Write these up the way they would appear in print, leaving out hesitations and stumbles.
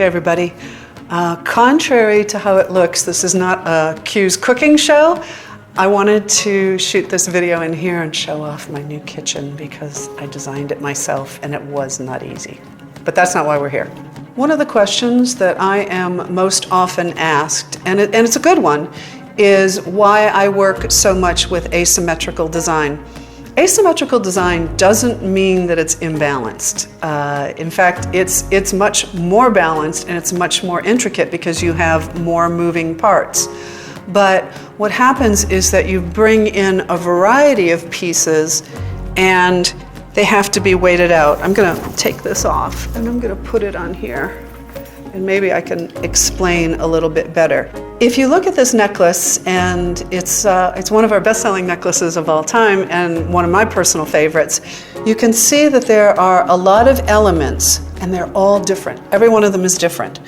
Hey everybody. Contrary to how it looks, this is not a Q's cooking show. I wanted to shoot this video in here and show off my new kitchen because I designed it myself and it was not easy. But that's not why we're here. One of the questions that I am most often asked, and it's a good one, is why I work so much with asymmetrical design. Asymmetrical design doesn't mean that it's imbalanced. In fact, it's much more balanced and it's much more intricate because you have more moving parts. But what happens is that you bring in a variety of pieces and they have to be weighted out. I'm going to take this off and I'm going to put it on here. And maybe I can explain a little bit better. If you look at this necklace, and it's one of our best-selling necklaces of all time and one of my personal favorites, you can see that there are a lot of elements and they're all different. Every one of them is different.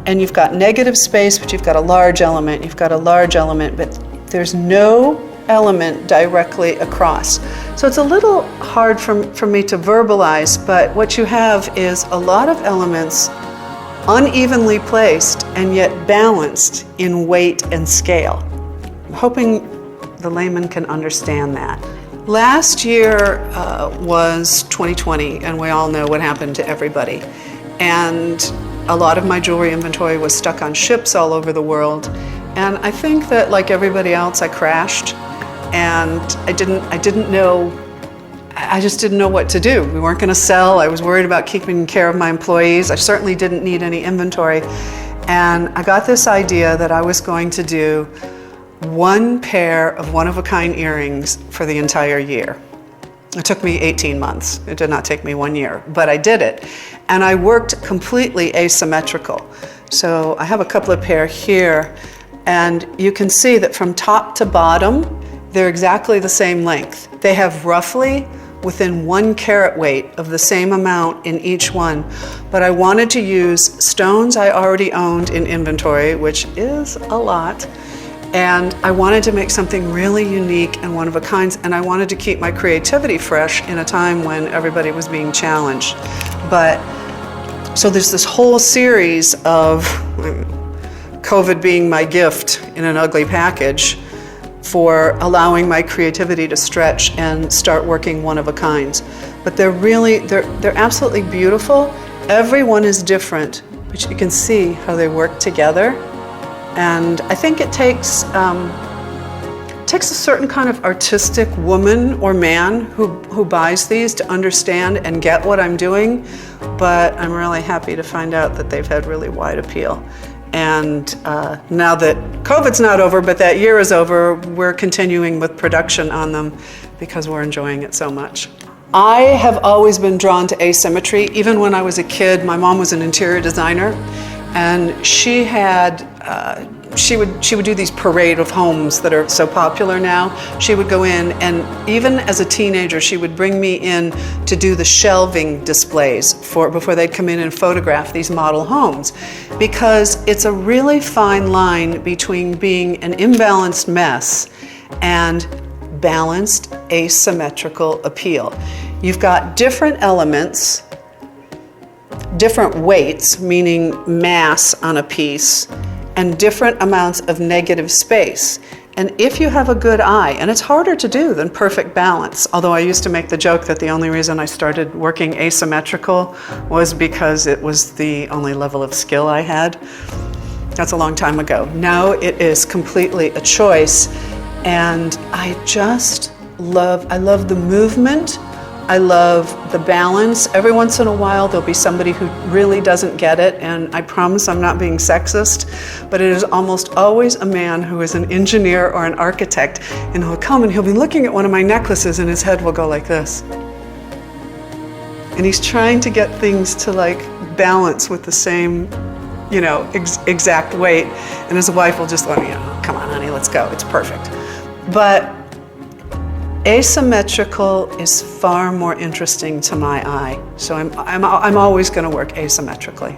And you've got negative space, but you've got a large element, you've got a large element, but there's no element directly across. So it's a little hard for me to verbalize, but what you have is a lot of elements unevenly placed and yet balanced in weight and scale. I'm hoping the layman can understand that. Last year was 2020 and we all know what happened to everybody. And a lot of my jewelry inventory was stuck on ships all over the world. And I think that like everybody else, I crashed and I just didn't know what to do. We weren't going to sell. I was worried about keeping care of my employees. I certainly didn't need any inventory. And I got this idea that I was going to do one pair of one-of-a-kind earrings for the entire year. It took me 18 months. It did not take me 1 year, but I did it. And I worked completely asymmetrical. So I have a couple of pair here, and you can see that from top to bottom, they're exactly the same length. They have roughly within 1 carat weight of the same amount in each one. But I wanted to use stones I already owned in inventory, which is a lot. And I wanted to make something really unique and one of a kind, and I wanted to keep my creativity fresh in a time when everybody was being challenged. But so there's this whole series of COVID being my gift in an ugly package for allowing my creativity to stretch and start working one of a kinds. But they're absolutely beautiful. Every one is different, but you can see how they work together. And I think it takes a certain kind of artistic woman or man who buys these to understand and get what I'm doing. But I'm really happy to find out that they've had really wide appeal. And now that COVID's not over, but that year is over, we're continuing with production on them because we're enjoying it so much. I have always been drawn to asymmetry. Even when I was a kid, my mom was an interior designer, and she would do these parade of homes that are so popular now. She would go in, and even as a teenager, she would bring me in to do the shelving displays before they'd come in and photograph these model homes, because it's a really fine line between being an imbalanced mess and balanced asymmetrical appeal. You've got different elements, different weights, meaning mass on a piece, and different amounts of negative space. And if you have a good eye, and it's harder to do than perfect balance, although I used to make the joke that the only reason I started working asymmetrical was because it was the only level of skill I had. That's a long time ago. Now it is completely a choice, and I love the movement. I love the balance. Every once in a while there'll be somebody who really doesn't get it, and I promise I'm not being sexist, but it is almost always a man who is an engineer or an architect, and he'll come and he'll be looking at one of my necklaces and his head will go like this. And he's trying to get things to like balance with the same, exact weight, and his wife will just let me, come on honey, let's go, it's perfect. But asymmetrical is far more interesting to my eye, so I'm always going to work asymmetrically.